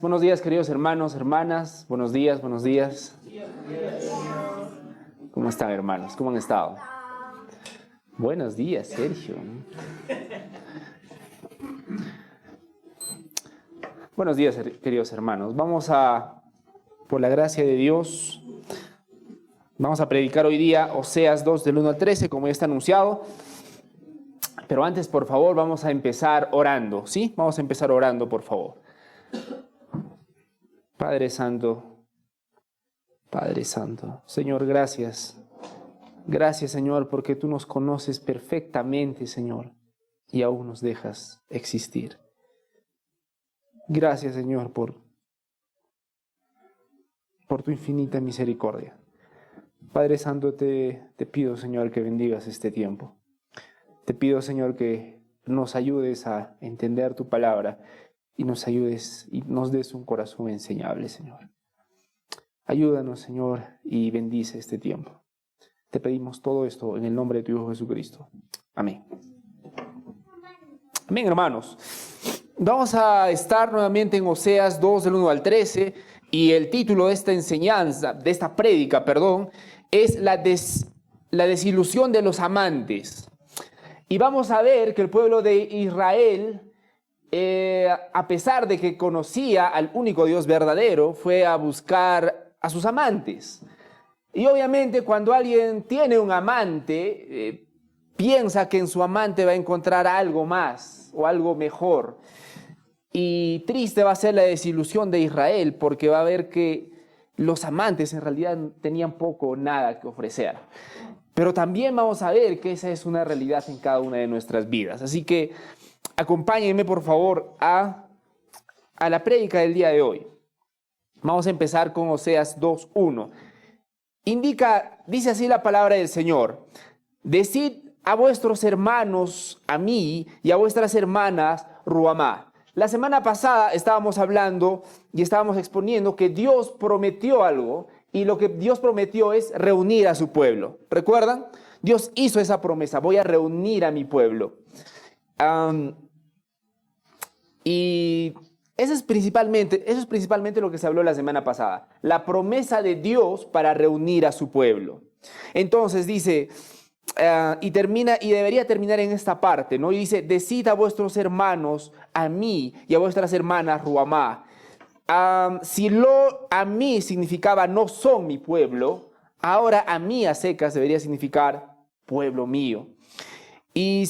Buenos días, queridos hermanos, hermanas. Buenos días, buenos días. ¿Cómo están, hermanos? ¿Cómo han estado? Buenos días, Sergio. Buenos días, queridos hermanos. Por la gracia de Dios, vamos a predicar hoy día Oseas 2 del 1 al 13, como ya está anunciado. Pero antes, por favor, vamos a empezar orando, ¿sí? Vamos a empezar orando, por favor. Padre Santo, Señor, gracias. Gracias, Señor, porque tú nos conoces perfectamente, Señor, y aún nos dejas existir. Gracias, Señor, por tu infinita misericordia. Padre Santo, te pido, Señor, que bendigas este tiempo. Te pido, Señor, que nos ayudes a entender tu palabra y nos ayudes y nos des un corazón enseñable, Señor. Ayúdanos, Señor, y bendice este tiempo. Te pedimos todo esto en el nombre de tu Hijo Jesucristo. Amén. Amén, hermanos. Vamos a estar nuevamente en Oseas 2 del 1 al 13 y el título de esta enseñanza, de esta prédica, es la desilusión de los amantes. Y vamos a ver que el pueblo de Israel, a pesar de que conocía al único Dios verdadero, fue a buscar a sus amantes. Y obviamente cuando alguien tiene un amante, piensa que en su amante va a encontrar algo más o algo mejor. Y triste va a ser la desilusión de Israel, porque va a ver que los amantes en realidad tenían poco o nada que ofrecer. Pero también vamos a ver que esa es una realidad en cada una de nuestras vidas. Así que acompáñenme, por favor, a la prédica del día de hoy. Vamos a empezar con Oseas 2:1. Dice así la palabra del Señor: decid a vuestros hermanos, a mí, y a vuestras hermanas, Ruhamá. La semana pasada estábamos hablando y estábamos exponiendo que Dios prometió algo, y lo que Dios prometió es reunir a su pueblo. ¿Recuerdan? Dios hizo esa promesa: voy a reunir a mi pueblo. Y eso es principalmente lo que se habló la semana pasada. La promesa de Dios para reunir a su pueblo. Entonces dice, y debería terminar en esta parte, ¿no? Y dice: decid a vuestros hermanos, a mí, y a vuestras hermanas, Ruhamá. Si a mí significaba no son mi pueblo, ahora a mí a secas debería significar pueblo mío. Y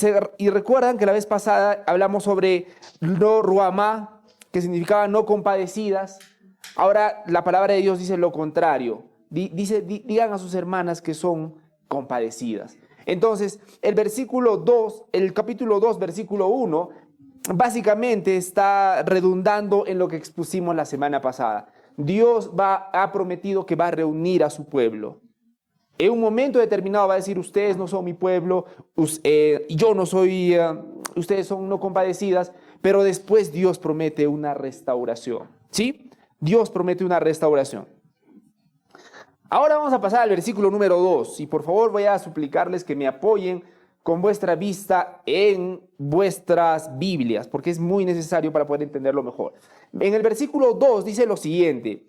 recuerdan que la vez pasada hablamos sobre no Ruhamá, que significaba no compadecidas. Ahora la palabra de Dios dice lo contrario. Digan a sus hermanas que son compadecidas. Entonces, el capítulo 2, versículo 1, básicamente está redundando en lo que expusimos la semana pasada. Dios ha prometido que va a reunir a su pueblo. En un momento determinado va a decir: ustedes no son mi pueblo, yo no soy, ustedes son no compadecidas, pero después Dios promete una restauración, ¿sí? Dios promete una restauración. Ahora vamos a pasar al versículo número 2, y por favor voy a suplicarles que me apoyen con vuestra vista en vuestras Biblias, porque es muy necesario para poder entenderlo mejor. En el versículo 2 dice lo siguiente: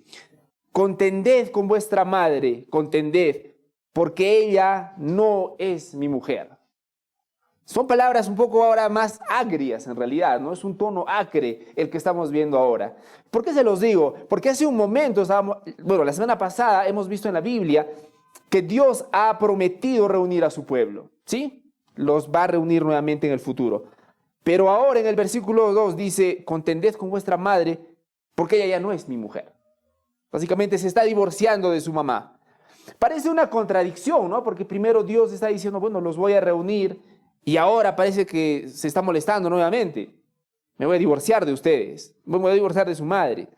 contended con vuestra madre, contended, porque ella no es mi mujer. Son palabras un poco ahora más agrias en realidad, ¿no? Es un tono acre el que estamos viendo ahora. ¿Por qué se los digo? Porque hace un momento la semana pasada hemos visto en la Biblia que Dios ha prometido reunir a su pueblo, ¿sí? Los va a reunir nuevamente en el futuro. Pero ahora en el versículo 2 dice: contended con vuestra madre, porque ella ya no es mi mujer. Básicamente se está divorciando de su mamá. Parece una contradicción, ¿no? Porque primero Dios está diciendo: bueno, los voy a reunir, y ahora parece que se está molestando nuevamente. Me voy a divorciar de ustedes, me voy a divorciar de su madre.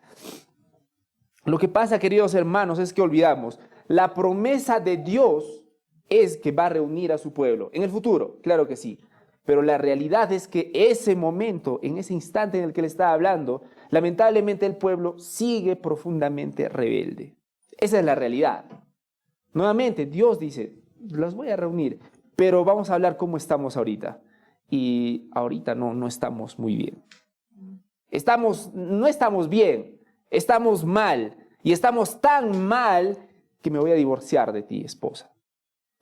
Lo que pasa, queridos hermanos, es que olvidamos, la promesa de Dios es que va a reunir a su pueblo en el futuro, claro que sí. Pero la realidad es que ese momento, en ese instante en el que le está hablando, lamentablemente el pueblo sigue profundamente rebelde. Esa es la realidad. Nuevamente, Dios dice: los voy a reunir, pero vamos a hablar cómo estamos ahorita. Y ahorita no estamos muy bien. No estamos bien. estamos mal y estamos tan mal que me voy a divorciar de ti, esposa.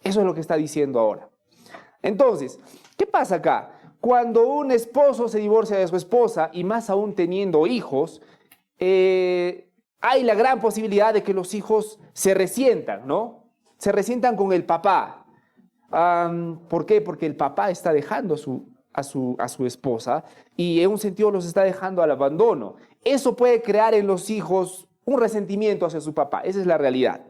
Eso es lo que está diciendo ahora. Entonces, ¿qué pasa acá? Cuando un esposo se divorcia de su esposa, y más aún teniendo hijos, hay la gran posibilidad de que los hijos se resientan, ¿no? Se resientan con el papá. ¿Por qué? Porque el papá está dejando a su esposa y en un sentido los está dejando al abandono. Eso puede crear en los hijos un resentimiento hacia su papá. Esa es la realidad.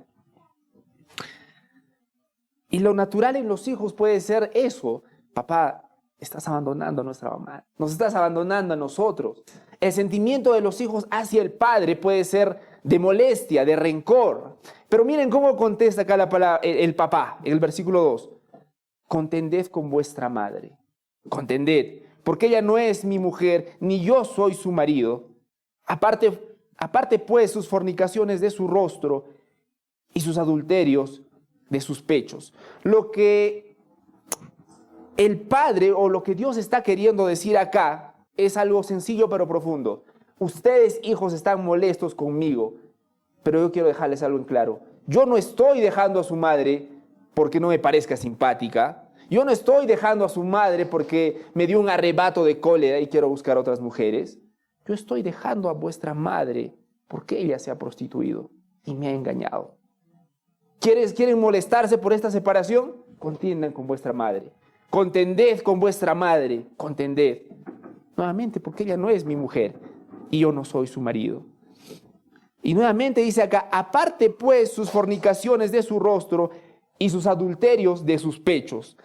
Y lo natural en los hijos puede ser eso. Papá, estás abandonando a nuestra mamá. Nos estás abandonando a nosotros. El sentimiento de los hijos hacia el padre puede ser de molestia, de rencor. Pero miren cómo contesta acá la palabra, el papá, en el versículo 2. Contended con vuestra madre. Contended, porque ella no es mi mujer, ni yo soy su marido. Aparte pues sus fornicaciones de su rostro y sus adulterios de sus pechos. Lo que el Padre o lo que Dios está queriendo decir acá es algo sencillo pero profundo. Ustedes, hijos, están molestos conmigo, pero yo quiero dejarles algo en claro. Yo no estoy dejando a su madre porque no me parezca simpática. Yo no estoy dejando a su madre porque me dio un arrebato de cólera y quiero buscar otras mujeres. Yo estoy dejando a vuestra madre porque ella se ha prostituido y me ha engañado. ¿Quieren molestarse por esta separación? Contiendan con vuestra madre. Contended con vuestra madre. Contended. Nuevamente, porque ella no es mi mujer y yo no soy su marido. Y nuevamente dice acá, aparte pues sus fornicaciones de su rostro y sus adulterios de sus pechos.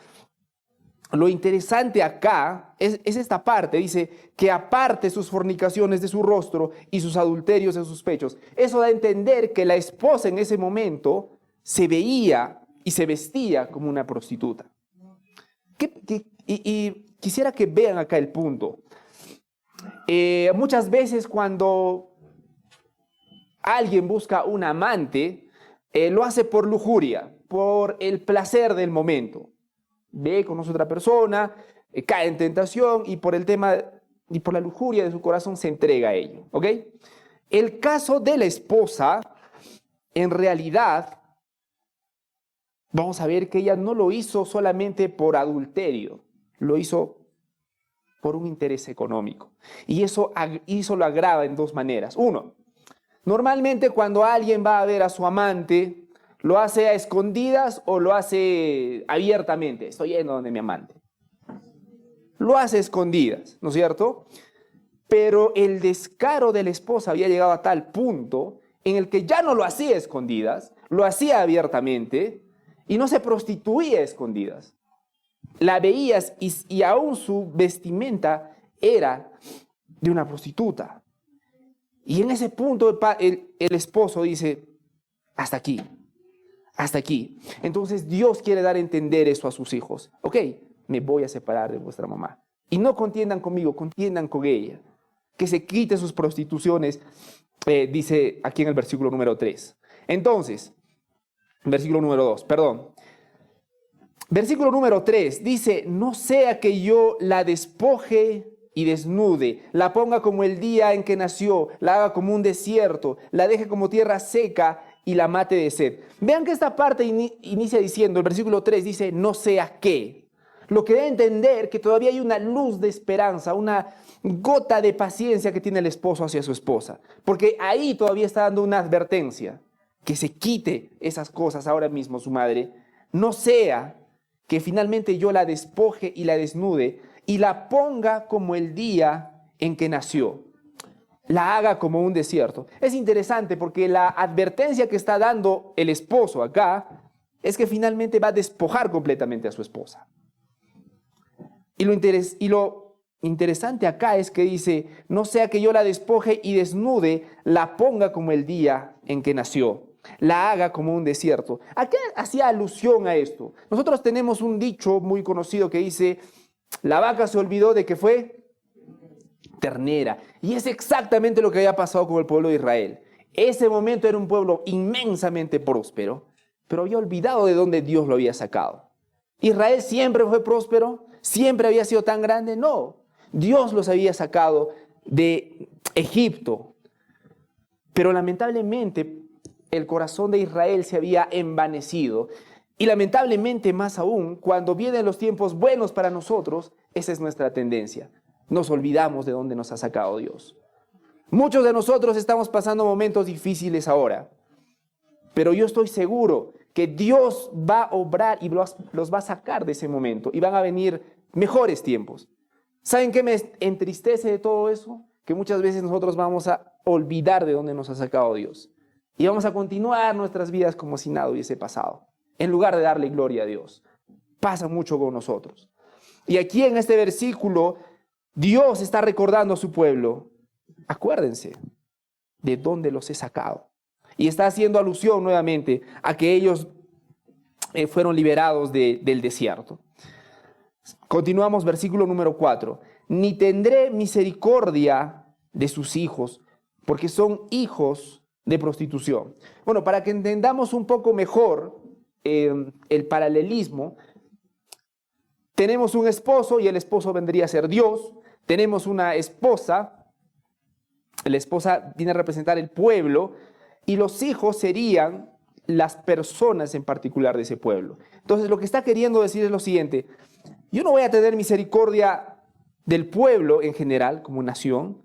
Lo interesante acá es esta parte, dice que aparte sus fornicaciones de su rostro y sus adulterios de sus pechos. Eso da a entender que la esposa en ese momento se veía y se vestía como una prostituta. Y quisiera que vean acá el punto. Muchas veces cuando alguien busca un amante, lo hace por lujuria, por el placer del momento. Ve, conoce a otra persona, cae en tentación y por el tema y por la lujuria de su corazón se entrega a ello. ¿Ok? El caso de la esposa, en realidad, vamos a ver que ella no lo hizo solamente por adulterio, lo hizo por un interés económico. Y eso lo agrava en dos maneras. Uno, normalmente cuando alguien va a ver a su amante, ¿lo hace a escondidas o lo hace abiertamente? Estoy yendo donde mi amante. Lo hace a escondidas, ¿no es cierto? Pero el descaro de la esposa había llegado a tal punto en el que ya no lo hacía a escondidas, lo hacía abiertamente y no se prostituía a escondidas. La veías y aún su vestimenta era de una prostituta. Y en ese punto el esposo dice, hasta aquí. Hasta aquí. Entonces Dios quiere dar a entender eso a sus hijos. Ok, me voy a separar de vuestra mamá. Y no contiendan conmigo, contiendan con ella. Que se quite sus prostituciones, dice aquí en el versículo número 3. Entonces, versículo número 2, perdón. Versículo número 3 dice, no sea que yo la despoje y desnude, la ponga como el día en que nació, la haga como un desierto, la deje como tierra seca y la mate de sed. Vean que esta parte inicia diciendo, el versículo 3 dice, no sea que. Lo que da a entender que todavía hay una luz de esperanza, una gota de paciencia que tiene el esposo hacia su esposa. Porque ahí todavía está dando una advertencia, que se quite esas cosas ahora mismo su madre. No sea que finalmente yo la despoje y la desnude y la ponga como el día en que nació. La haga como un desierto. Es interesante porque la advertencia que está dando el esposo acá es que finalmente va a despojar completamente a su esposa. Y lo interesante acá es que dice, no sea que yo la despoje y desnude, la ponga como el día en que nació, la haga como un desierto. ¿A qué hacía alusión a esto? Nosotros tenemos un dicho muy conocido que dice, la vaca se olvidó de que fue ternera. Y es exactamente lo que había pasado con el pueblo de Israel. Ese momento era un pueblo inmensamente próspero, pero había olvidado de dónde Dios lo había sacado. ¿Israel siempre fue próspero? ¿Siempre había sido tan grande? No. Dios los había sacado de Egipto. Pero lamentablemente el corazón de Israel se había envanecido. Y lamentablemente más aún, cuando vienen los tiempos buenos para nosotros, esa es nuestra tendencia. Nos olvidamos de dónde nos ha sacado Dios. Muchos de nosotros estamos pasando momentos difíciles ahora, pero yo estoy seguro que Dios va a obrar y los va a sacar de ese momento y van a venir mejores tiempos. ¿Saben qué me entristece de todo eso? Que muchas veces nosotros vamos a olvidar de dónde nos ha sacado Dios y vamos a continuar nuestras vidas como si nada hubiese pasado, en lugar de darle gloria a Dios. Pasa mucho con nosotros. Y aquí en este versículo, Dios está recordando a su pueblo: acuérdense de dónde los he sacado. Y está haciendo alusión nuevamente a que ellos fueron liberados del desierto. Continuamos, versículo número 4. Ni tendré misericordia de sus hijos, porque son hijos de prostitución. Bueno, para que entendamos un poco mejor el paralelismo, tenemos un esposo y el esposo vendría a ser Dios. Tenemos una esposa. La esposa viene a representar el pueblo y los hijos serían las personas en particular de ese pueblo. Entonces, lo que está queriendo decir es lo siguiente: yo no voy a tener misericordia del pueblo en general como nación,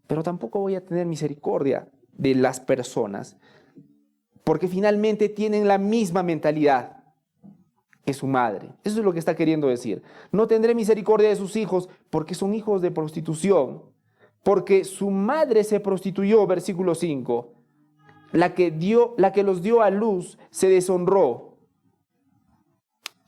pero tampoco voy a tener misericordia de las personas, porque finalmente tienen la misma mentalidad que su madre. Eso es lo que está queriendo decir. No tendré misericordia de sus hijos porque son hijos de prostitución, porque su madre se prostituyó, versículo 5. La que los dio a luz se deshonró.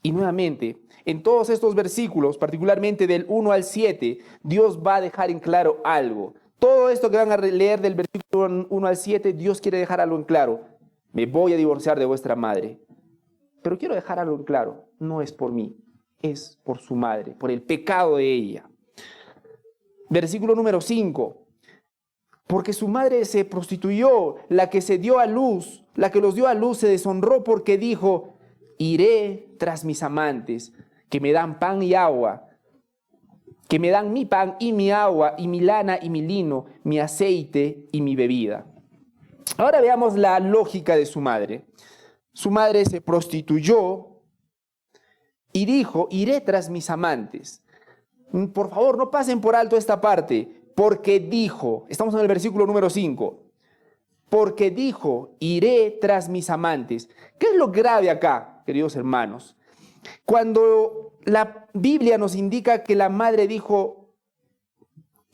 Y nuevamente, en todos estos versículos, particularmente del 1 al 7, Dios va a dejar en claro algo. Todo esto que van a leer del versículo 1 al 7, Dios quiere dejar algo en claro. Me voy a divorciar de vuestra madre. Pero quiero dejar algo en claro. No es por mí, es por su madre, por el pecado de ella. Versículo número 5. Porque su madre se prostituyó, la que se dio a luz, la que los dio a luz se deshonró porque dijo: iré tras mis amantes, que me dan pan y agua, que me dan mi pan y mi agua, y mi lana y mi lino, mi aceite y mi bebida. Ahora veamos la lógica de su madre. Su madre se prostituyó y dijo: iré tras mis amantes. Por favor, no pasen por alto esta parte. Porque dijo, estamos en el versículo número 5, porque dijo: iré tras mis amantes. ¿Qué es lo grave acá, queridos hermanos? Cuando la Biblia nos indica que la madre dijo: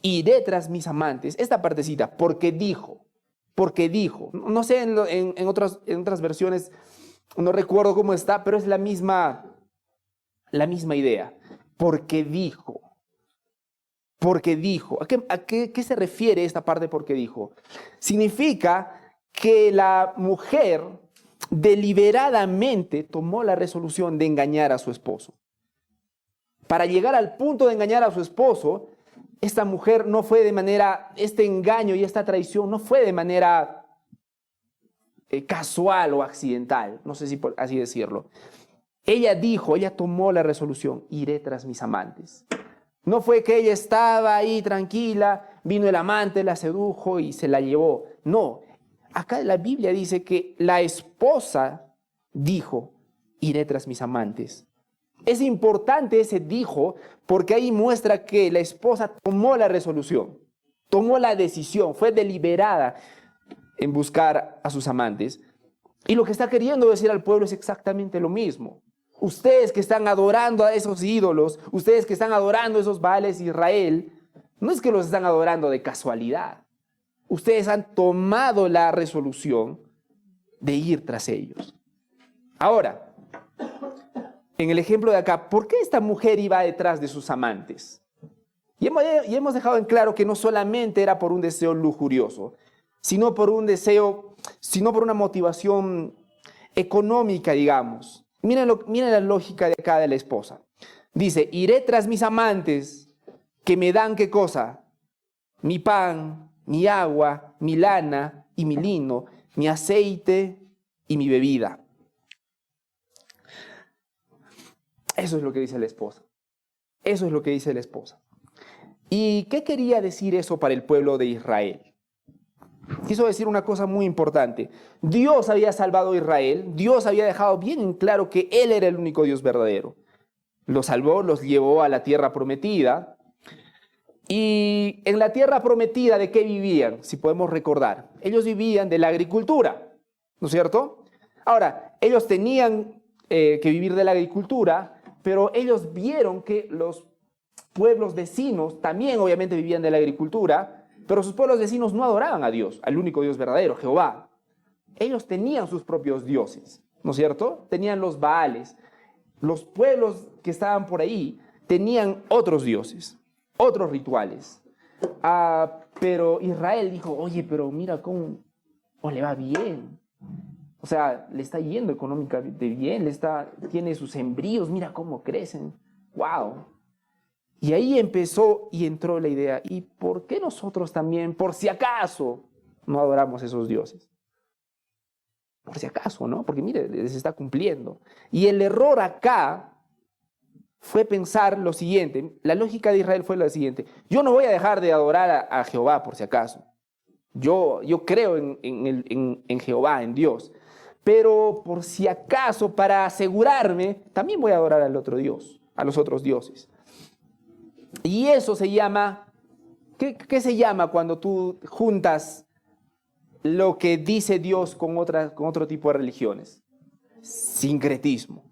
iré tras mis amantes, esta partecita, porque dijo, no sé, en otras versiones, no recuerdo cómo está, pero es la misma idea, porque dijo. Porque dijo. ¿A qué se refiere esta parte porque dijo? Significa que la mujer deliberadamente tomó la resolución de engañar a su esposo. Para llegar al punto de engañar a su esposo, esta mujer no fue de manera, este engaño y esta traición no fue de manera casual o accidental, no sé si por así decirlo. Ella tomó la resolución: iré tras mis amantes. No fue que ella estaba ahí tranquila, vino el amante, la sedujo y se la llevó. No, acá la Biblia dice que la esposa dijo: iré tras mis amantes. Es importante ese dijo porque ahí muestra que la esposa tomó la resolución, tomó la decisión, fue deliberada en buscar a sus amantes. Y lo que está queriendo decir al pueblo es exactamente lo mismo. Ustedes que están adorando a esos ídolos, ustedes que están adorando a esos Baales de Israel, no es que los están adorando de casualidad. Ustedes han tomado la resolución de ir tras ellos. Ahora, en el ejemplo de acá, ¿por qué esta mujer iba detrás de sus amantes? Y hemos dejado en claro que no solamente era por un deseo lujurioso, sino por una motivación económica, digamos. Miren la lógica de acá de la esposa. Dice: iré tras mis amantes que me dan ¿qué cosa? Mi pan, mi agua, mi lana y mi lino, mi aceite y mi bebida. Eso es lo que dice la esposa. Eso es lo que dice la esposa. ¿Y qué quería decir eso para el pueblo de Israel? quiso decir una cosa muy importante. Dios había salvado a Israel, Dios había dejado bien en claro que Él era el único Dios verdadero. Los salvó, los llevó a la tierra prometida. Y en la tierra prometida, ¿de qué vivían? Si podemos recordar. Ellos vivían de la agricultura, ¿no es cierto? Ahora, ellos tenían que vivir de la agricultura, pero ellos vieron que los pueblos vecinos también obviamente vivían de la agricultura, pero sus pueblos vecinos no adoraban a Dios, al único Dios verdadero, Jehová. Ellos tenían sus propios dioses, ¿no es cierto? Tenían los Baales. Los pueblos que estaban por ahí tenían otros dioses, otros rituales. Pero Israel dijo, oye, pero mira cómo le va bien. O sea, le está yendo económicamente bien, tiene sus sembríos, mira cómo crecen. ¡Wow! Y ahí empezó y entró la idea, ¿y por qué nosotros también, por si acaso, no adoramos esos dioses? Por si acaso, ¿no? Porque mire, les está cumpliendo. Y el error acá fue pensar lo siguiente, la lógica de Israel fue la siguiente, yo no voy a dejar de adorar a Jehová por si acaso. Yo creo en Jehová, en Dios. Pero por si acaso, para asegurarme, también voy a adorar al otro Dios, a los otros dioses. Y eso se llama, ¿qué se llama cuando tú juntas lo que dice Dios con otro tipo de religiones? Sincretismo.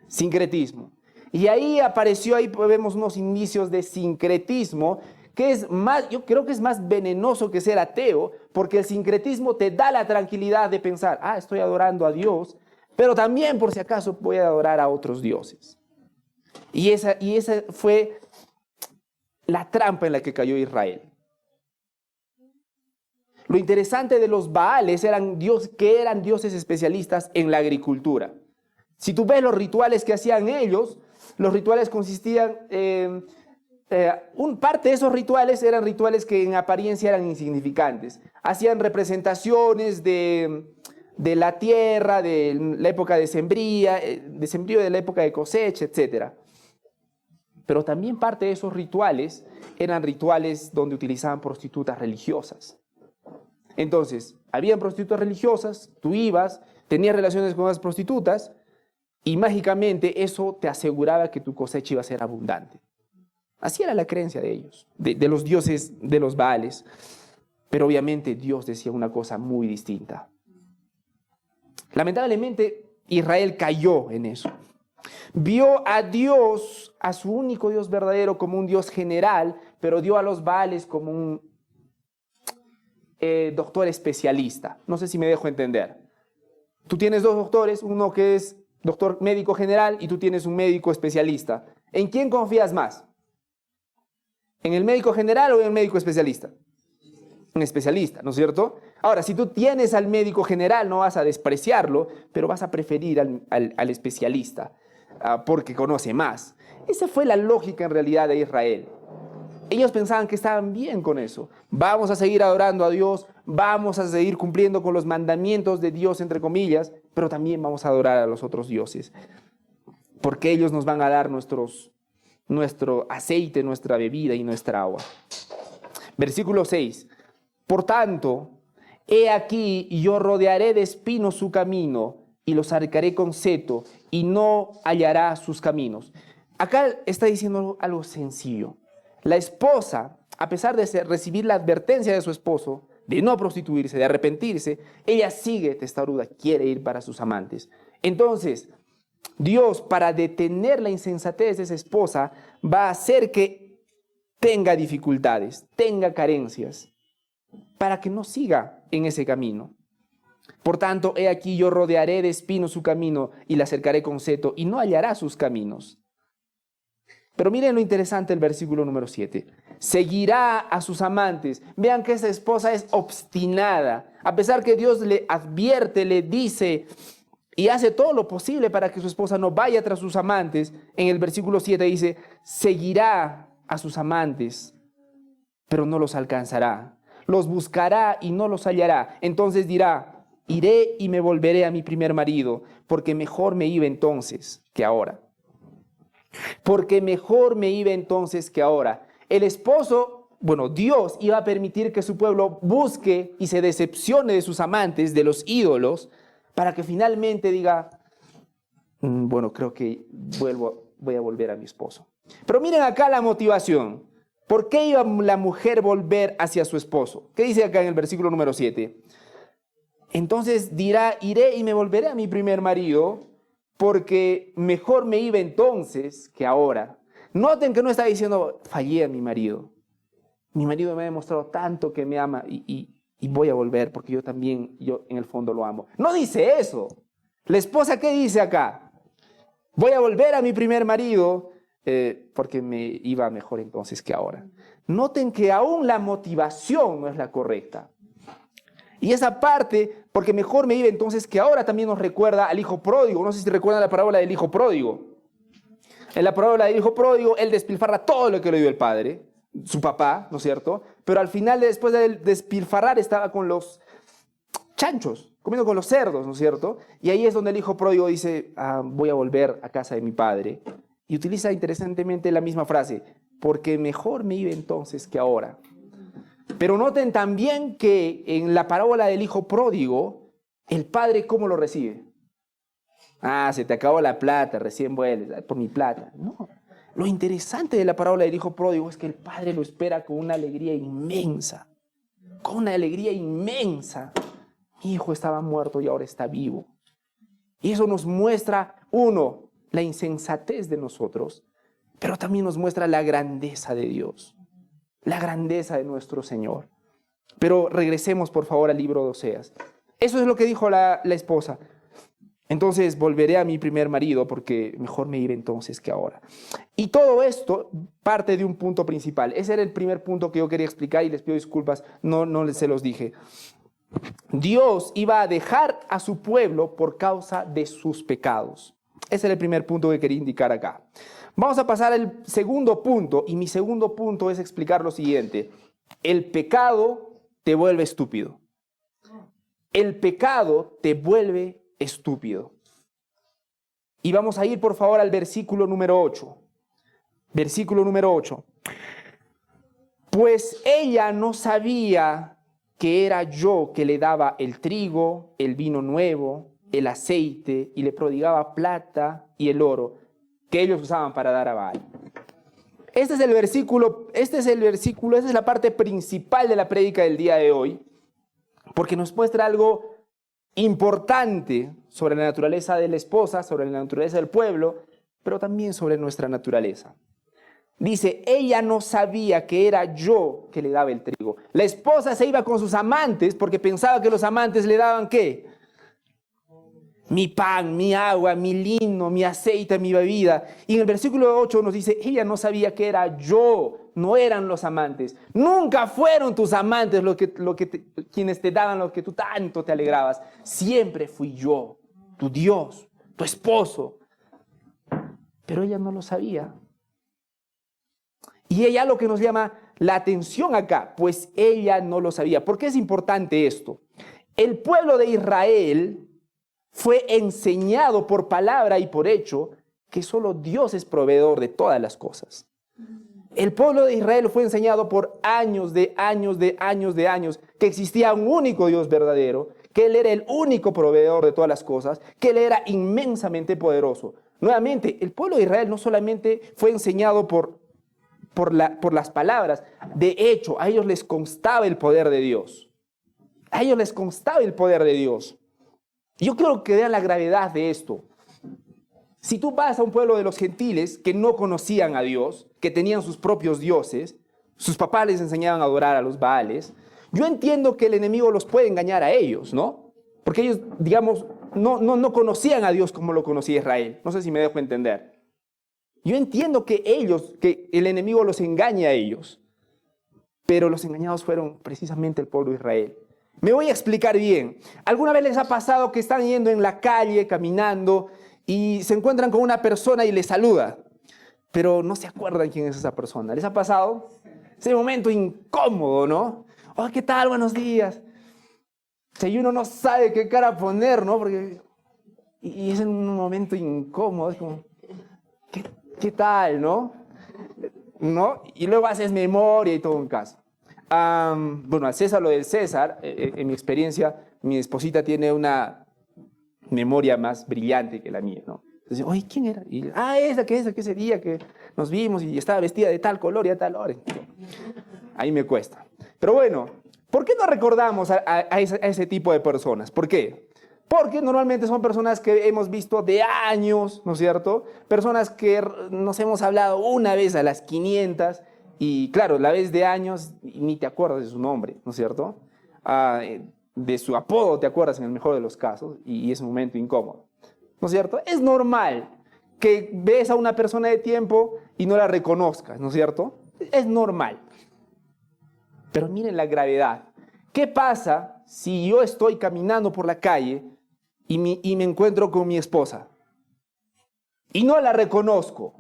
Sincretismo. Y ahí vemos unos indicios de sincretismo, que es más, yo creo que es más venenoso que ser ateo, porque el sincretismo te da la tranquilidad de pensar, estoy adorando a Dios, pero también por si acaso voy a adorar a otros dioses. Y esa fue la trampa en la que cayó Israel. Lo interesante de los Baales eran dioses especialistas en la agricultura. Si tú ves los rituales que hacían ellos, los rituales consistían, parte de esos rituales eran rituales que en apariencia eran insignificantes. Hacían representaciones de la tierra, de la época de sembrío, de la época de cosecha, etc. Pero también parte de esos rituales eran rituales donde utilizaban prostitutas religiosas. Entonces, habían prostitutas religiosas, tú ibas, tenías relaciones con las prostitutas y mágicamente eso te aseguraba que tu cosecha iba a ser abundante. Así era la creencia de ellos, de los dioses de los Baales. Pero obviamente Dios decía una cosa muy distinta. Lamentablemente, Israel cayó en eso. Vio a Dios, a su único Dios verdadero, como un Dios general, pero dio a los Baales como un doctor especialista. No sé si me dejo entender. Tú tienes dos doctores, uno que es doctor médico general y tú tienes un médico especialista. ¿En quién confías más? ¿En el médico general o en el médico especialista? Un especialista, ¿no es cierto? Ahora, si tú tienes al médico general, no vas a despreciarlo, pero vas a preferir al especialista, porque conoce más. Esa fue la lógica en realidad de Israel. Ellos pensaban que estaban bien con eso. Vamos a seguir adorando a Dios, vamos a seguir cumpliendo con los mandamientos de Dios, entre comillas, pero también vamos a adorar a los otros dioses, porque ellos nos van a dar nuestro aceite, nuestra bebida y nuestra agua. Versículo 6. Por tanto, he aquí, yo rodearé de espinos su camino y los cercaré con seto y no hallará sus caminos. Acá está diciendo algo sencillo. La esposa, a pesar de recibir la advertencia de su esposo de no prostituirse, de arrepentirse, ella sigue testaruda, quiere ir para sus amantes. Entonces, Dios, para detener la insensatez de esa esposa, va a hacer que tenga dificultades, tenga carencias, para que no siga en ese camino. Por tanto, he aquí yo rodearé de espinos su camino y la cercaré con seto y no hallará sus caminos. Pero miren lo interesante del versículo número 7. Seguirá a sus amantes. Vean que esa esposa es obstinada. A pesar que Dios le advierte, le dice y hace todo lo posible para que su esposa no vaya tras sus amantes. En el versículo 7 dice, seguirá a sus amantes, pero no los alcanzará. Los buscará y no los hallará. Entonces dirá, iré y me volveré a mi primer marido, porque mejor me iba entonces que ahora. Porque mejor me iba entonces que ahora. El esposo Dios iba a permitir que su pueblo busque y se decepcione de sus amantes, de los ídolos, para que finalmente diga, creo que voy a volver a mi esposo. Pero miren acá la motivación. ¿Por qué iba la mujer a volver hacia su esposo? ¿Qué dice acá en el versículo número 7? Entonces dirá, iré y me volveré a mi primer marido, porque mejor me iba entonces que ahora. Noten que no está diciendo, fallé a mi marido. Mi marido me ha demostrado tanto que me ama y voy a volver porque yo en el fondo lo amo. No dice eso. La esposa, ¿qué dice acá? Voy a volver a mi primer marido porque me iba mejor entonces que ahora. Noten que aún la motivación no es la correcta. Y esa parte, porque mejor me iba entonces que ahora, también nos recuerda al hijo pródigo. No sé si recuerdan la parábola del hijo pródigo. En la parábola del hijo pródigo, él despilfarra todo lo que le dio el padre, su papá, ¿no es cierto? Pero al final, después de despilfarrar, estaba con los chanchos, comiendo con los cerdos, ¿no es cierto? Y ahí es donde el hijo pródigo dice, voy a volver a casa de mi padre. Y utiliza interesantemente la misma frase, porque mejor me iba entonces que ahora. Pero noten también que en la parábola del hijo pródigo, el padre, ¿cómo lo recibe? Se te acabó la plata, recién vuelves, por mi plata. No. Lo interesante de la parábola del hijo pródigo es que el padre lo espera con una alegría inmensa. Con una alegría inmensa. Mi hijo estaba muerto y ahora está vivo. Y eso nos muestra, uno, la insensatez de nosotros, pero también nos muestra la grandeza de Dios. La grandeza de nuestro Señor. Pero regresemos por favor al libro de Oseas. Eso es lo que dijo la esposa. Entonces volveré a mi primer marido porque mejor me iba entonces que ahora. Y todo esto parte de un punto principal. Ese era el primer punto que yo quería explicar y les pido disculpas, no se los dije. Dios iba a dejar a su pueblo por causa de sus pecados. Ese era el primer punto que quería indicar acá. Vamos a pasar al segundo punto, y mi segundo punto es explicar lo siguiente. El pecado te vuelve estúpido. El pecado te vuelve estúpido. Y vamos a ir por favor al versículo número 8. Versículo número 8. Pues ella no sabía que era yo que le daba el trigo, el vino nuevo, el aceite, y le prodigaba plata y el oro que ellos usaban para dar a Baal. Esa es la parte principal de la prédica del día de hoy, porque nos muestra algo importante sobre la naturaleza de la esposa, sobre la naturaleza del pueblo, pero también sobre nuestra naturaleza. Dice, ella no sabía que era yo que le daba el trigo. La esposa se iba con sus amantes porque pensaba que los amantes le daban ¿qué? Mi pan, mi agua, mi lino, mi aceite, mi bebida. Y en el versículo 8 nos dice, ella no sabía que era yo, no eran los amantes. Nunca fueron tus amantes quienes te daban lo que tú tanto te alegrabas. Siempre fui yo, tu Dios, tu esposo. Pero ella no lo sabía. Y ella lo que nos llama la atención acá, pues ella no lo sabía. ¿Por qué es importante esto? El pueblo de Israel fue enseñado por palabra y por hecho que solo Dios es proveedor de todas las cosas. El pueblo de Israel fue enseñado por años que existía un único Dios verdadero, que Él era el único proveedor de todas las cosas, que Él era inmensamente poderoso. Nuevamente, el pueblo de Israel no solamente fue enseñado por las palabras, de hecho, a ellos les constaba el poder de Dios. A ellos les constaba el poder de Dios. Yo quiero que vean la gravedad de esto. Si tú vas a un pueblo de los gentiles que no conocían a Dios, que tenían sus propios dioses, sus papás les enseñaban a adorar a los Baales, yo entiendo que el enemigo los puede engañar a ellos, ¿no? Porque ellos, digamos, no conocían a Dios como lo conocía Israel. No sé si me dejo entender. Yo entiendo que el enemigo los engañe a ellos, pero los engañados fueron precisamente el pueblo de Israel. Me voy a explicar bien. ¿Alguna vez les ha pasado que están yendo en la calle, caminando, y se encuentran con una persona y les saluda, pero no se acuerdan quién es esa persona? ¿Les ha pasado? Ese momento incómodo, ¿no? Oh, ¿qué tal? Buenos días. Y uno no sabe qué cara poner, ¿no? Y es un momento incómodo, es como, ¿qué tal, no? ¿no? Y luego haces memoria y todo un caso. Bueno, al César lo del César, en mi experiencia, mi esposita tiene una memoria más brillante que la mía, ¿no? Entonces, oye, ¿quién era? Y, esa, que ese día que nos vimos y estaba vestida de tal color y a tal hora. Ahí me cuesta. Pero bueno, ¿por qué no recordamos a ese tipo de personas? ¿Por qué? Porque normalmente son personas que hemos visto de años, ¿no es cierto? Personas que nos hemos hablado una vez a las 500 y claro, la vez de años ni te acuerdas de su nombre, ¿no es cierto? De su apodo te acuerdas en el mejor de los casos y es un momento incómodo, ¿no es cierto? Es normal que ves a una persona de tiempo y no la reconozcas, ¿no es cierto? Es normal. Pero miren la gravedad. ¿Qué pasa si yo estoy caminando por la calle y me encuentro con mi esposa y no la reconozco?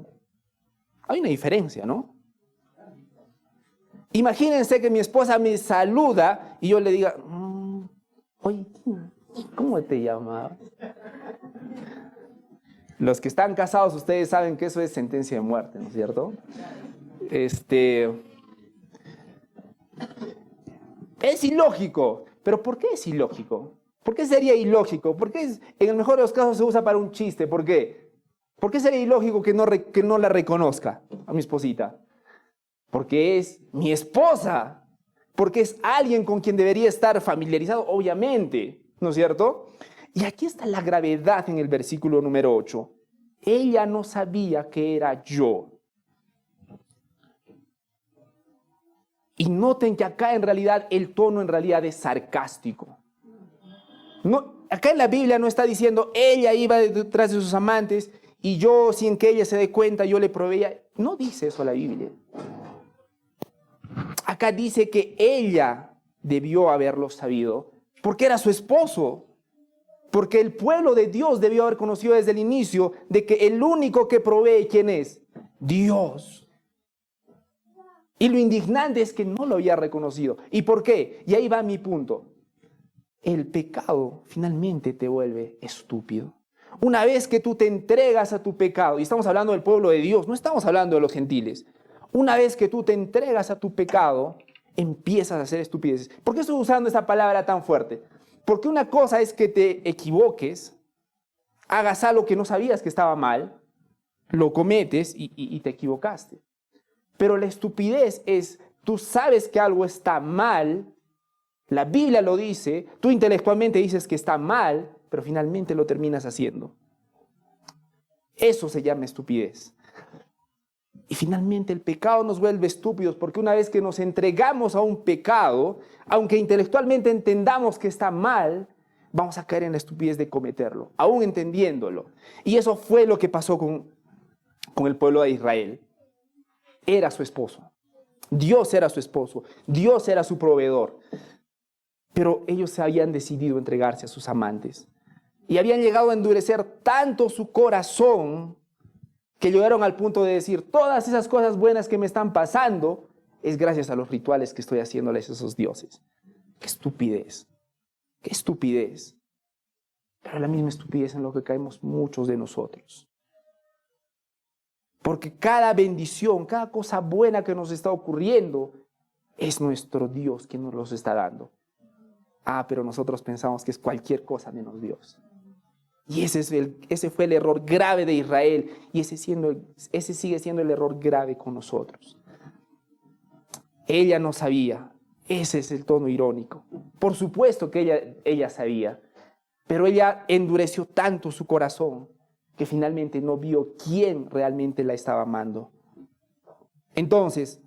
Hay una diferencia, ¿no? Imagínense que mi esposa me saluda y yo le diga, oye, ¿cómo te llamabas? Los que están casados, ustedes saben que eso es sentencia de muerte, ¿no es cierto? Es ilógico. ¿Pero por qué es ilógico? ¿Por qué sería ilógico? ¿Por qué en el mejor de los casos se usa para un chiste? ¿Por qué? ¿Por qué sería ilógico que no la reconozca a mi esposita? Porque es mi esposa. Porque es alguien con quien debería estar familiarizado, obviamente, ¿no es cierto? Y aquí está la gravedad en el versículo número 8. Ella no sabía que era yo. Y noten que acá en realidad el tono en realidad es sarcástico. No, acá en la Biblia no está diciendo ella iba detrás de sus amantes y yo sin que ella se dé cuenta yo le proveía. No dice eso la Biblia. Acá dice que ella debió haberlo sabido porque era su esposo. Porque el pueblo de Dios debió haber conocido desde el inicio de que el único que provee, ¿quién es? Dios. Y lo indignante es que no lo había reconocido. ¿Y por qué? Y ahí va mi punto. El pecado finalmente te vuelve estúpido. Una vez que tú te entregas a tu pecado, y estamos hablando del pueblo de Dios, no estamos hablando de los gentiles. Una vez que tú te entregas a tu pecado, empiezas a hacer estupideces. ¿Por qué estoy usando esa palabra tan fuerte? Porque una cosa es que te equivoques, hagas algo que no sabías que estaba mal, lo cometes y te equivocaste. Pero la estupidez es, tú sabes que algo está mal, la Biblia lo dice, tú intelectualmente dices que está mal, pero finalmente lo terminas haciendo. Eso se llama estupidez. Y finalmente el pecado nos vuelve estúpidos porque una vez que nos entregamos a un pecado, aunque intelectualmente entendamos que está mal, vamos a caer en la estupidez de cometerlo, aún entendiéndolo. Y eso fue lo que pasó con el pueblo de Israel. Era su esposo. Dios era su esposo. Dios era su proveedor. Pero ellos se habían decidido entregarse a sus amantes. Y habían llegado a endurecer tanto su corazón que llegaron al punto de decir, todas esas cosas buenas que me están pasando es gracias a los rituales que estoy haciéndoles a esos dioses. ¡Qué estupidez! ¡Qué estupidez! Pero la misma estupidez en lo que caemos muchos de nosotros. Porque cada bendición, cada cosa buena que nos está ocurriendo, es nuestro Dios quien nos los está dando. Pero nosotros pensamos que es cualquier cosa menos Dios. Y ese fue el error grave de Israel. Y ese sigue siendo el error grave con nosotros. Ella no sabía. Ese es el tono irónico. Por supuesto que ella sabía. Pero ella endureció tanto su corazón que finalmente no vio quién realmente la estaba amando. Entonces,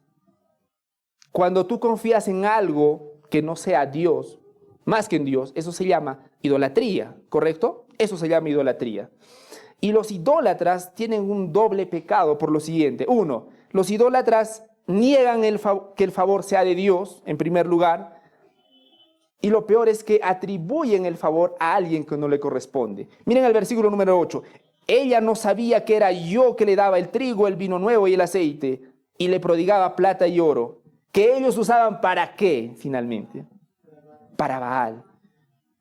cuando tú confías en algo que no sea Dios, más que en Dios, eso se llama idolatría, ¿correcto? Eso se llama idolatría. Y los idólatras tienen un doble pecado por lo siguiente. Uno, los idólatras niegan que el favor sea de Dios, en primer lugar. Y lo peor es que atribuyen el favor a alguien que no le corresponde. Miren el versículo número 8. Ella no sabía que era yo que le daba el trigo, el vino nuevo y el aceite, y le prodigaba plata y oro, que ellos usaban ¿para qué, finalmente? Para Baal.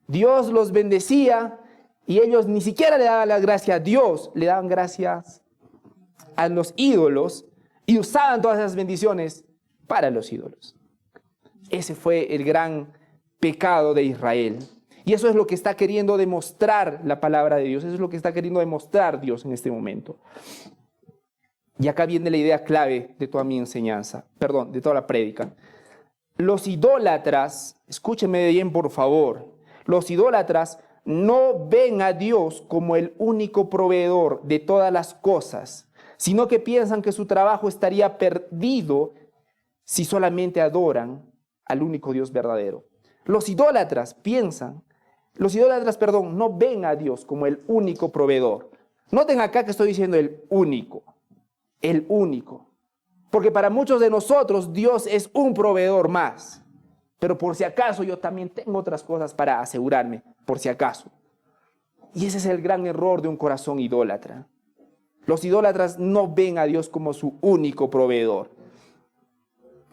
Dios los bendecía y ellos ni siquiera le daban la gracia a Dios, le daban gracias a los ídolos. y usaban todas esas bendiciones para los ídolos. Ese fue el gran pecado de Israel. Y eso es lo que está queriendo demostrar la palabra de Dios. Eso es lo que está queriendo demostrar Dios en este momento. Y acá viene la idea clave de toda mi enseñanza, de toda la prédica. Los idólatras, escúchenme bien por favor, los idólatras no ven a Dios como el único proveedor de todas las cosas, sino que piensan que su trabajo estaría perdido si solamente adoran al único Dios verdadero. Los idólatras no ven a Dios como el único proveedor. Noten acá que estoy diciendo el único. Porque para muchos de nosotros Dios es un proveedor más. Pero por si acaso yo también tengo otras cosas para asegurarme, por si acaso. Y ese es el gran error de un corazón idólatra. Los idólatras no ven a Dios como su único proveedor.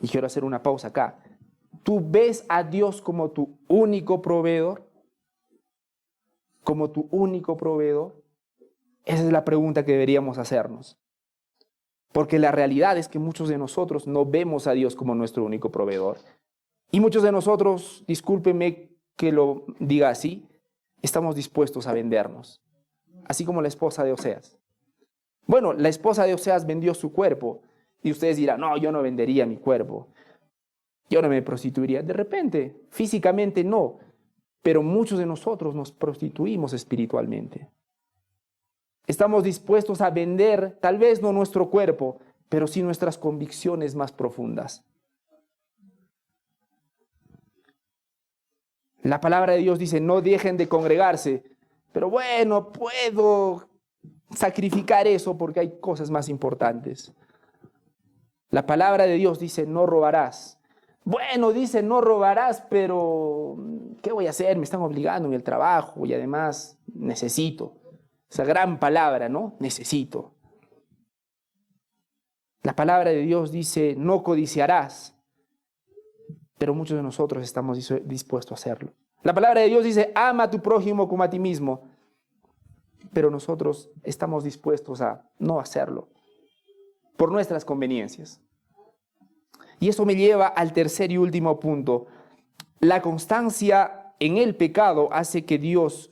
Y quiero hacer una pausa acá. ¿Tú ves a Dios como tu único proveedor? ¿Como tu único proveedor? Esa es la pregunta que deberíamos hacernos. Porque la realidad es que muchos de nosotros no vemos a Dios como nuestro único proveedor. Y muchos de nosotros, discúlpenme que lo diga así, estamos dispuestos a vendernos. Así como la esposa de Oseas. Bueno, la esposa de Oseas vendió su cuerpo. Y ustedes dirán, no, yo no vendería mi cuerpo. Yo no me prostituiría. De repente, físicamente no. Pero muchos de nosotros nos prostituimos espiritualmente. Estamos dispuestos a vender, tal vez no nuestro cuerpo, pero sí nuestras convicciones más profundas. La palabra de Dios dice, no dejen de congregarse. Pero bueno, puedo sacrificar eso porque hay cosas más importantes. La palabra de Dios dice, no robarás. Bueno, dice, no robarás, pero ¿qué voy a hacer? Me están obligando en el trabajo y además necesito. Esa gran palabra, ¿no? Necesito. La palabra de Dios dice, no codiciarás. Pero muchos de nosotros estamos dispuestos a hacerlo. La palabra de Dios dice, ama a tu prójimo como a ti mismo. Pero nosotros estamos dispuestos a no hacerlo. Por nuestras conveniencias. Y eso me lleva al tercer y último punto. La constancia en el pecado hace que Dios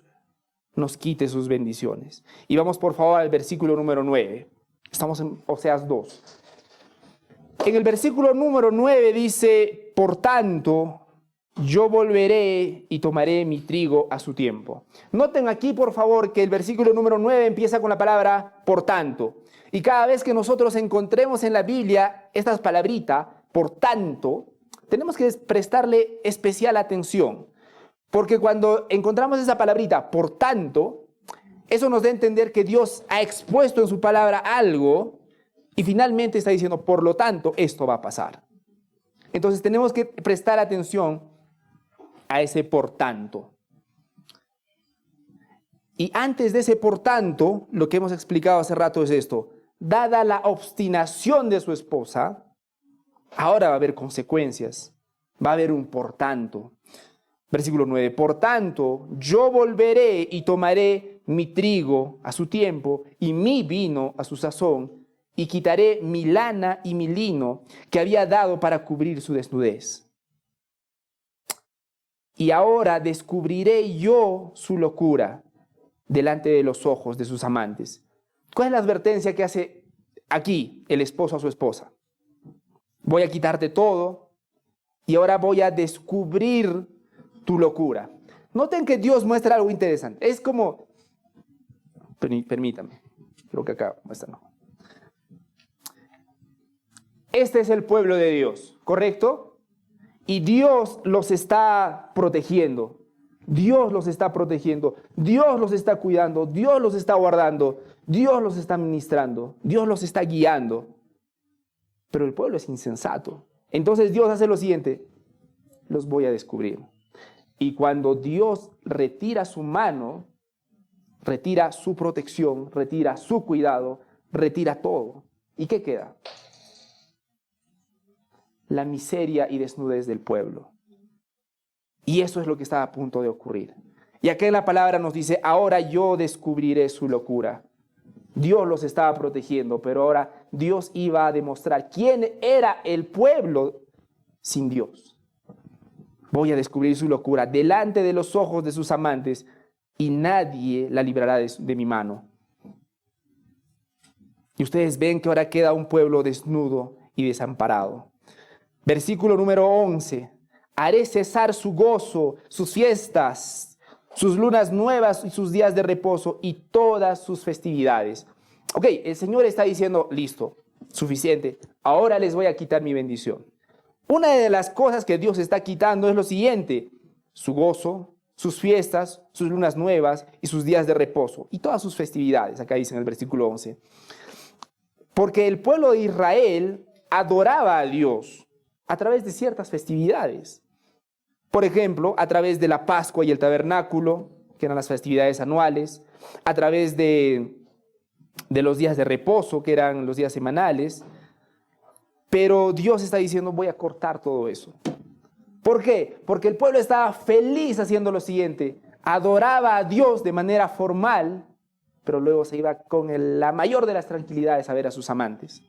nos quite sus bendiciones. Y vamos por favor al versículo número 9. Estamos en Oseas 2. En el versículo número 9 dice, por tanto, yo volveré y tomaré mi trigo a su tiempo. Noten aquí por favor que el versículo número 9 empieza con la palabra por tanto. Y cada vez que nosotros encontremos en la Biblia estas palabritas, por tanto, tenemos que prestarle especial atención. Porque cuando encontramos esa palabrita, por tanto, eso nos da a entender que Dios ha expuesto en su palabra algo y finalmente está diciendo, por lo tanto, esto va a pasar. Entonces tenemos que prestar atención a ese por tanto. Y antes de ese por tanto, lo que hemos explicado hace rato es esto. Dada la obstinación de su esposa, ahora va a haber consecuencias. Va a haber un por tanto. Versículo 9. Por tanto, yo volveré y tomaré mi trigo a su tiempo y mi vino a su sazón y quitaré mi lana y mi lino que había dado para cubrir su desnudez. Y ahora descubriré yo su locura delante de los ojos de sus amantes. ¿Cuál es la advertencia que hace aquí el esposo a su esposa? Voy a quitarte todo y ahora voy a descubrir tu locura. Noten que Dios muestra algo interesante. Es como, permítame, creo que acá muestra, no. Este es el pueblo de Dios, ¿correcto? Y Dios los está protegiendo. Dios los está protegiendo. Dios los está cuidando. Dios los está guardando. Dios los está ministrando. Dios los está guiando. Pero el pueblo es insensato. Entonces Dios hace lo siguiente. Los voy a descubrir. Y cuando Dios retira su mano, retira su protección, retira su cuidado, retira todo. ¿Y qué queda? La miseria y desnudez del pueblo. Y eso es lo que está a punto de ocurrir. Y acá en la palabra nos dice, ahora yo descubriré su locura. Dios los estaba protegiendo, pero ahora Dios iba a demostrar quién era el pueblo sin Dios. Voy a descubrir su locura delante de los ojos de sus amantes y nadie la librará de mi mano. Y ustedes ven que ahora queda un pueblo desnudo y desamparado. Versículo número 11. Haré cesar su gozo, sus fiestas, sus lunas nuevas y sus días de reposo y todas sus festividades. Ok, el Señor está diciendo, listo, suficiente, ahora les voy a quitar mi bendición. Una de las cosas que Dios está quitando es lo siguiente: su gozo, sus fiestas, sus lunas nuevas y sus días de reposo y todas sus festividades. Acá dice en el versículo 11. Porque el pueblo de Israel adoraba a Dios a través de ciertas festividades. Por ejemplo, a través de la Pascua y el Tabernáculo, que eran las festividades anuales, a través de los días de reposo, que eran los días semanales. Pero Dios está diciendo, voy a cortar todo eso. ¿Por qué? Porque el pueblo estaba feliz haciendo lo siguiente: adoraba a Dios de manera formal, pero luego se iba con la mayor de las tranquilidades a ver a sus amantes.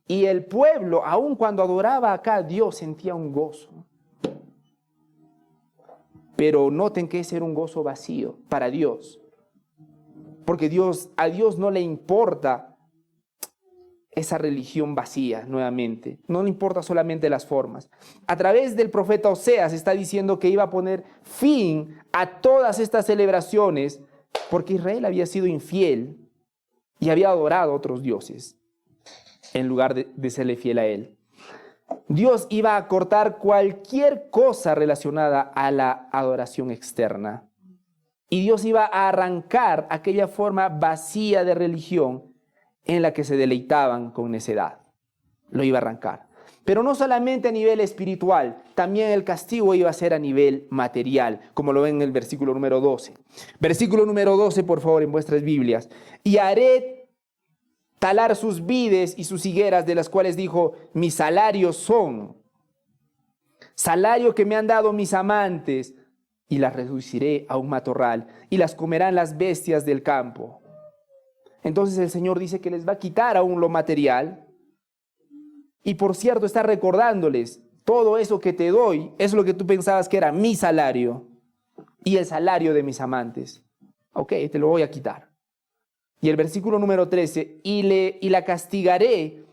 Y el pueblo, aun cuando adoraba acá a Dios, sentía un gozo. Pero noten que ese era un gozo vacío para Dios. Porque a Dios no le importa esa religión vacía nuevamente. No le importa solamente las formas. A través del profeta Oseas está diciendo que iba a poner fin a todas estas celebraciones porque Israel había sido infiel y había adorado a otros dioses en lugar de serle fiel a él. Dios iba a cortar cualquier cosa relacionada a la adoración externa. Y Dios iba a arrancar aquella forma vacía de religión en la que se deleitaban con necedad. Lo iba a arrancar. Pero no solamente a nivel espiritual, también el castigo iba a ser a nivel material, como lo ven en el versículo número 12. Versículo número 12, por favor, en vuestras Biblias. Y haré talar sus vides y sus higueras, de las cuales dijo, mis salarios son salario que me han dado mis amantes, y las reduciré a un matorral, y las comerán las bestias del campo. Entonces el Señor dice que les va a quitar aún lo material, y por cierto está recordándoles, todo eso que te doy es lo que tú pensabas que era mi salario, y el salario de mis amantes. Ok, te lo voy a quitar. Y el versículo número 13, y la castigaré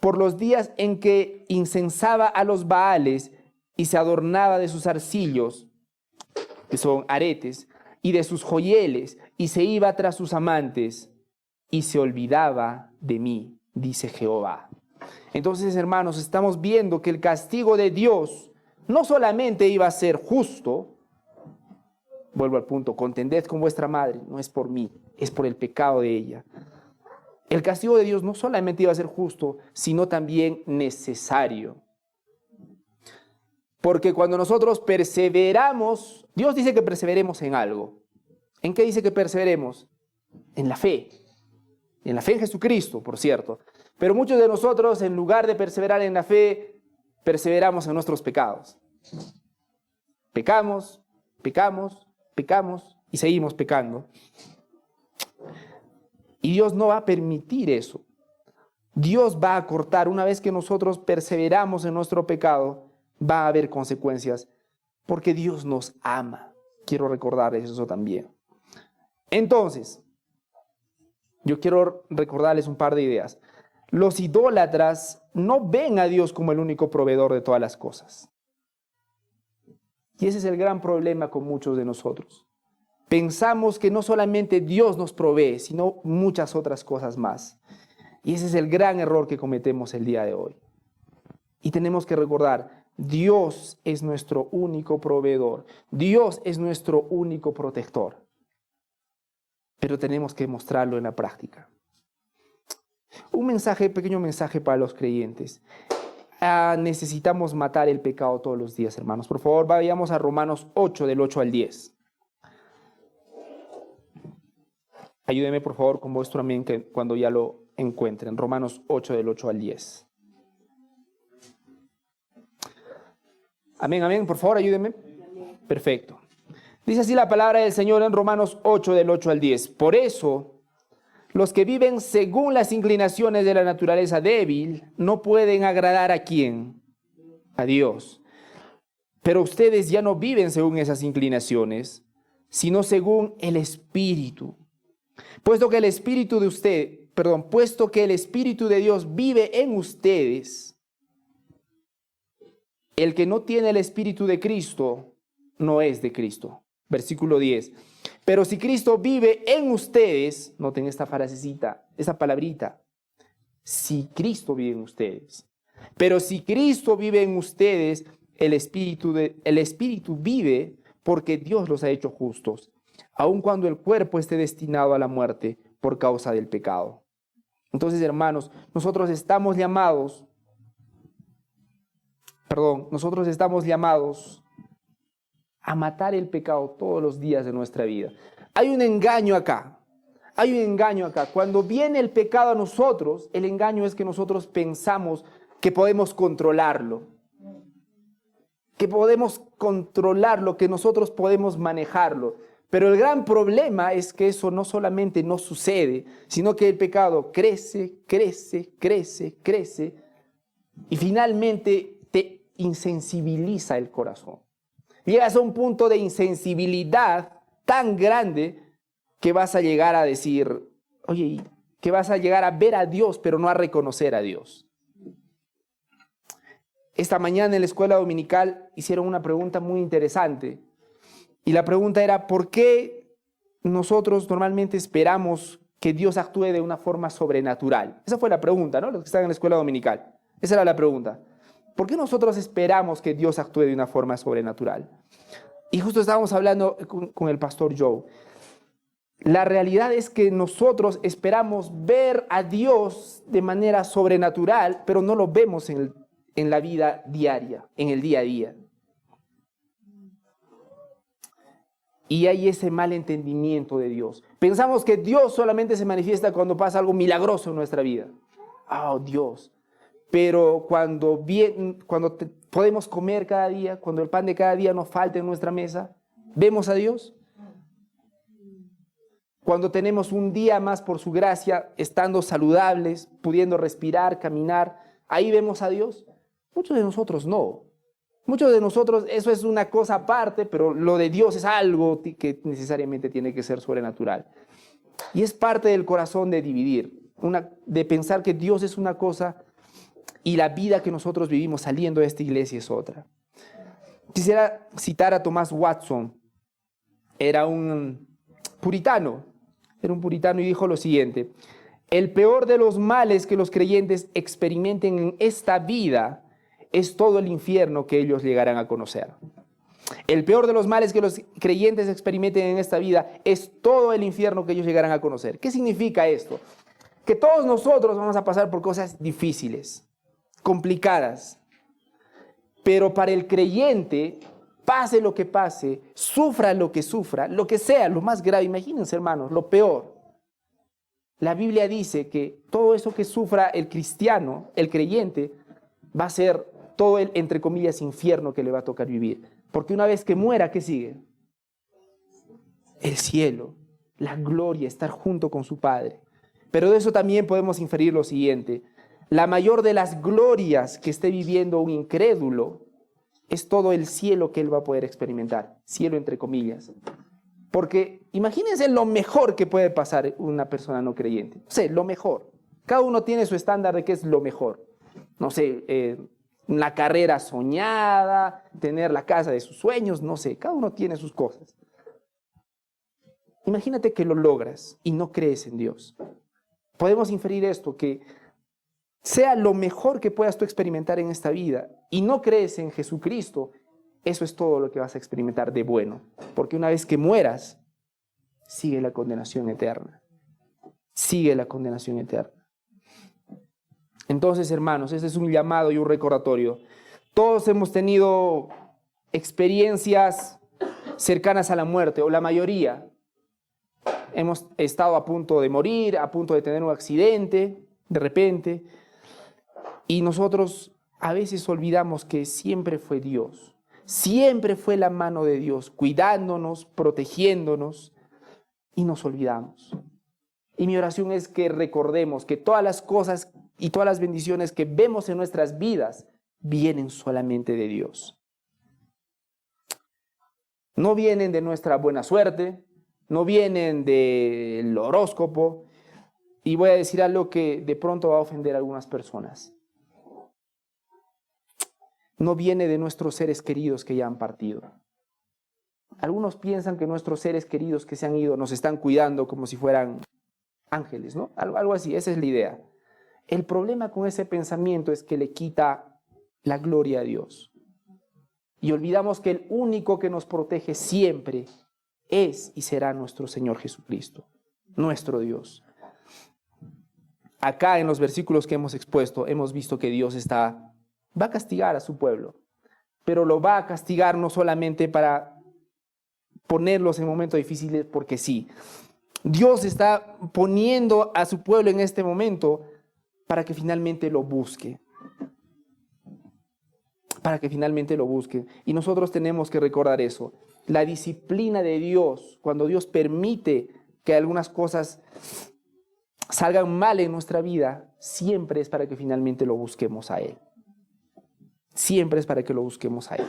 por los días en que incensaba a los Baales y se adornaba de sus arcillos, que son aretes, y de sus joyeles, y se iba tras sus amantes, y se olvidaba de mí, dice Jehová. Entonces, hermanos, estamos viendo que el castigo de Dios no solamente iba a ser justo. Vuelvo al punto, contended con vuestra madre, no es por mí, es por el pecado de ella. El castigo de Dios no solamente iba a ser justo, sino también necesario. Porque cuando nosotros perseveramos, Dios dice que perseveremos en algo. ¿En qué dice que perseveremos? En la fe. En la fe en Jesucristo, por cierto. Pero muchos de nosotros, en lugar de perseverar en la fe, perseveramos en nuestros pecados. Pecamos, pecamos, pecamos y seguimos pecando. Y Dios no va a permitir eso. Dios va a cortar, una vez que nosotros perseveramos en nuestro pecado, va a haber consecuencias, porque Dios nos ama. Quiero recordarles eso también. Entonces, yo quiero recordarles un par de ideas. Los idólatras no ven a Dios como el único proveedor de todas las cosas. Y ese es el gran problema con muchos de nosotros. Pensamos que no solamente Dios nos provee, sino muchas otras cosas más. Y ese es el gran error que cometemos el día de hoy. Y tenemos que recordar, Dios es nuestro único proveedor. Dios es nuestro único protector. Pero tenemos que mostrarlo en la práctica. Un pequeño mensaje para los creyentes. Necesitamos matar el pecado todos los días, hermanos. Por favor, vayamos a Romanos 8, del 8 al 10. Ayúdenme, por favor, con vuestro amén cuando ya lo encuentren. Romanos 8, del 8 al 10. Amén, amén. Por favor, ayúdenme. Perfecto. Dice así la palabra del Señor en Romanos 8, del 8 al 10. Por eso, Los que viven según las inclinaciones de la naturaleza débil no pueden agradar ¿a quién? A Dios. Pero ustedes ya no viven según esas inclinaciones, sino según el Espíritu. Puesto que el Espíritu de Dios vive en ustedes, el que no tiene el Espíritu de Cristo no es de Cristo. Versículo 10. Pero si Cristo vive en ustedes, noten esta frasecita, esta palabrita, si Cristo vive en ustedes. Pero si Cristo vive en ustedes, el Espíritu vive porque Dios los ha hecho justos, aun cuando el cuerpo esté destinado a la muerte por causa del pecado. Entonces, hermanos, nosotros estamos llamados a matar el pecado todos los días de nuestra vida. Hay un engaño acá. Cuando viene el pecado a nosotros, el engaño es que nosotros pensamos que podemos controlarlo. Que nosotros podemos manejarlo. Pero el gran problema es que eso no solamente no sucede, sino que el pecado crece y finalmente te insensibiliza el corazón. Llegas a un punto de insensibilidad tan grande que vas a llegar a decir, oye, que vas a llegar a ver a Dios, pero no a reconocer a Dios. Esta mañana en la escuela dominical hicieron una pregunta muy interesante. Y la pregunta era, ¿por qué nosotros normalmente esperamos que Dios actúe de una forma sobrenatural? Esa fue la pregunta, ¿no? Los que están en la escuela dominical. Esa era la pregunta. ¿Por qué nosotros esperamos que Dios actúe de una forma sobrenatural? Y justo estábamos hablando con el pastor Joe. La realidad es que nosotros esperamos ver a Dios de manera sobrenatural, pero no lo vemos en la vida diaria, en el día a día. Y hay ese mal entendimiento de Dios. Pensamos que Dios solamente se manifiesta cuando pasa algo milagroso en nuestra vida. Oh, Dios. Pero cuando podemos comer cada día, cuando el pan de cada día nos falta en nuestra mesa, ¿vemos a Dios? Cuando tenemos un día más por su gracia, estando saludables, pudiendo respirar, caminar, ¿ahí vemos a Dios? Muchos de nosotros no. Muchos de nosotros eso es una cosa aparte, pero lo de Dios es algo que necesariamente tiene que ser sobrenatural. Y es parte del corazón de dividir, de pensar que Dios es una cosa y la vida que nosotros vivimos saliendo de esta iglesia es otra. Quisiera citar a Thomas Watson. Era un puritano y dijo lo siguiente: el peor de los males que los creyentes experimenten en esta vida es todo el infierno que ellos llegarán a conocer. El peor de los males que los creyentes experimenten en esta vida es todo el infierno que ellos llegarán a conocer. ¿Qué significa esto? Que todos nosotros vamos a pasar por cosas difíciles, complicadas. Pero para el creyente, pase lo que pase, sufra, lo que sea, lo más grave, imagínense, hermanos, lo peor. La Biblia dice que todo eso que sufra el cristiano, el creyente, va a ser todo el, entre comillas, infierno que le va a tocar vivir. Porque una vez que muera, ¿qué sigue? El cielo, la gloria, estar junto con su Padre. Pero de eso también podemos inferir lo siguiente: la mayor de las glorias que esté viviendo un incrédulo es todo el cielo que él va a poder experimentar. Cielo entre comillas. Porque imagínense lo mejor que puede pasar una persona no creyente. No sé, lo mejor. Cada uno tiene su estándar de qué es lo mejor. No sé, una carrera soñada, tener la casa de sus sueños, no sé, cada uno tiene sus cosas. Imagínate que lo logras y no crees en Dios. Podemos inferir esto, que sea lo mejor que puedas tú experimentar en esta vida y no crees en Jesucristo, eso es todo lo que vas a experimentar de bueno. Porque una vez que mueras, sigue la condenación eterna. Sigue la condenación eterna. Entonces, hermanos, este es un llamado y un recordatorio. Todos hemos tenido experiencias cercanas a la muerte, o la mayoría. Hemos estado a punto de morir, a punto de tener un accidente, de repente. Y nosotros a veces olvidamos que siempre fue Dios. Siempre fue la mano de Dios, cuidándonos, protegiéndonos, y nos olvidamos. Y mi oración es que recordemos que todas las cosas y todas las bendiciones que vemos en nuestras vidas vienen solamente de Dios. No vienen de nuestra buena suerte, no vienen del horóscopo. Y voy a decir algo que de pronto va a ofender a algunas personas. No viene de nuestros seres queridos que ya han partido. Algunos piensan que nuestros seres queridos que se han ido nos están cuidando como si fueran ángeles, ¿no? Algo así, esa es la idea. El problema con ese pensamiento es que le quita la gloria a Dios. Y olvidamos que el único que nos protege siempre es y será nuestro Señor Jesucristo, nuestro Dios. Acá en los versículos que hemos expuesto, hemos visto que Dios va a castigar a su pueblo, pero lo va a castigar no solamente para ponerlos en momentos difíciles porque sí. Dios está poniendo a su pueblo en este momento para que finalmente lo busque. Para que finalmente lo busque. Y nosotros tenemos que recordar eso. La disciplina de Dios, cuando Dios permite que algunas cosas salgan mal en nuestra vida, siempre es para que finalmente lo busquemos a Él. Siempre es para que lo busquemos a Él.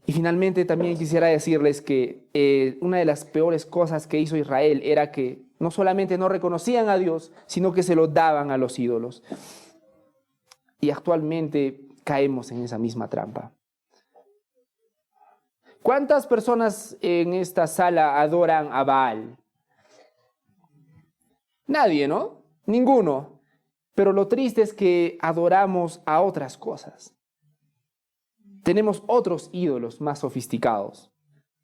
Y finalmente también quisiera decirles que una de las peores cosas que hizo Israel era que no solamente no reconocían a Dios, sino que se lo daban a los ídolos. Y actualmente caemos en esa misma trampa. ¿Cuántas personas en esta sala adoran a Baal? Nadie, ¿no? Ninguno. Pero lo triste es que adoramos a otras cosas. Tenemos otros ídolos más sofisticados.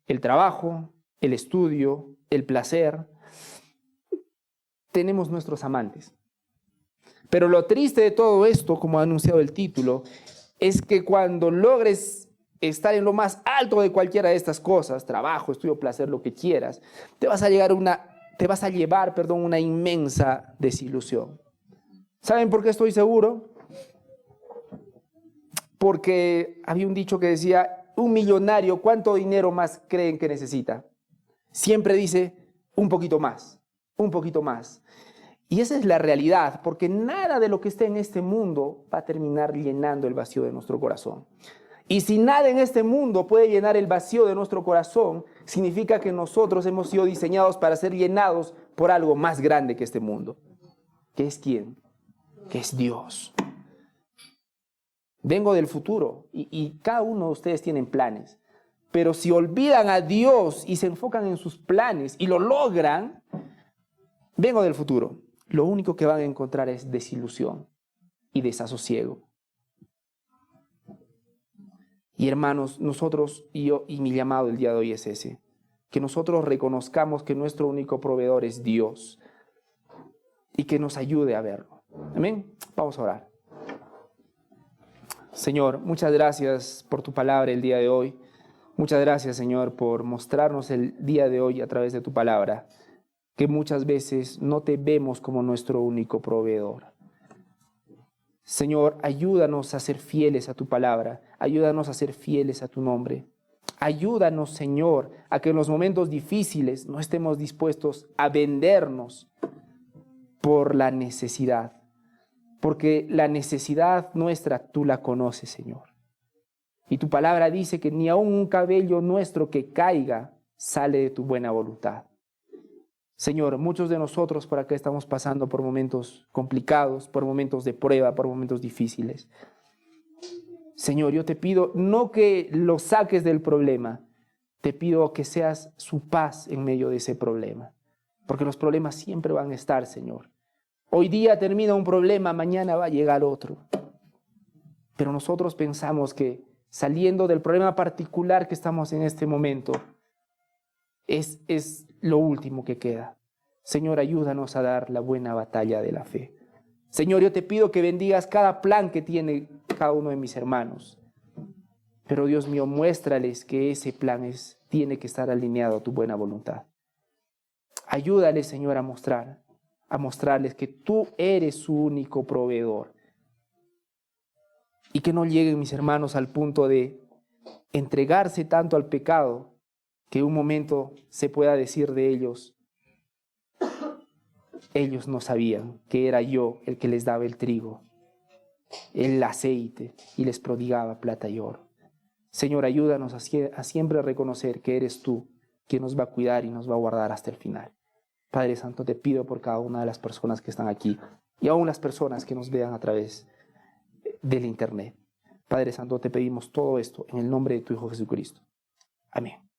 El trabajo, el estudio, el placer. Tenemos nuestros amantes. Pero lo triste de todo esto, como ha anunciado el título, es que cuando logres estar en lo más alto de cualquiera de estas cosas, trabajo, estudio, placer, lo que quieras, te vas a llevar una inmensa desilusión. ¿Saben por qué estoy seguro? Porque había un dicho que decía, un millonario, ¿cuánto dinero más creen que necesita? Siempre dice, un poquito más, un poquito más. Y esa es la realidad, porque nada de lo que esté en este mundo va a terminar llenando el vacío de nuestro corazón. Y si nada en este mundo puede llenar el vacío de nuestro corazón, significa que nosotros hemos sido diseñados para ser llenados por algo más grande que este mundo. ¿Qué es quién? Que es Dios. Vengo del futuro y cada uno de ustedes tienen planes. Pero si olvidan a Dios y se enfocan en sus planes y lo logran, vengo del futuro. Lo único que van a encontrar es desilusión y desasosiego. Y hermanos, nosotros, yo y mi llamado el día de hoy es ese, que nosotros reconozcamos que nuestro único proveedor es Dios y que nos ayude a verlo. Amén. Vamos a orar. Señor, muchas gracias por tu palabra el día de hoy. Muchas gracias, Señor, por mostrarnos el día de hoy a través de tu palabra, que muchas veces no te vemos como nuestro único proveedor. Señor, ayúdanos a ser fieles a tu palabra, ayúdanos a ser fieles a tu nombre. Ayúdanos, Señor, a que en los momentos difíciles no estemos dispuestos a vendernos por la necesidad, porque la necesidad nuestra tú la conoces, Señor. Y tu palabra dice que ni aun un cabello nuestro que caiga sale de tu buena voluntad. Señor, muchos de nosotros por acá estamos pasando por momentos complicados, por momentos de prueba, por momentos difíciles. Señor, yo te pido no que lo saques del problema, te pido que seas su paz en medio de ese problema, porque los problemas siempre van a estar, Señor. Hoy día termina un problema, mañana va a llegar otro. Pero nosotros pensamos que saliendo del problema particular que estamos en este momento, es lo último que queda. Señor, ayúdanos a dar la buena batalla de la fe. Señor, yo te pido que bendigas cada plan que tiene cada uno de mis hermanos. Pero Dios mío, muéstrales que ese plan tiene que estar alineado a tu buena voluntad. Ayúdales, Señor, a mostrarles que tú eres su único proveedor. Y que no lleguen mis hermanos al punto de entregarse tanto al pecado que un momento se pueda decir de ellos, ellos no sabían que era yo el que les daba el trigo, el aceite y les prodigaba plata y oro. Señor, ayúdanos a siempre reconocer que eres tú quien nos va a cuidar y nos va a guardar hasta el final. Padre Santo, te pido por cada una de las personas que están aquí y aún las personas que nos vean a través del internet. Padre Santo, te pedimos todo esto en el nombre de tu Hijo Jesucristo. Amén.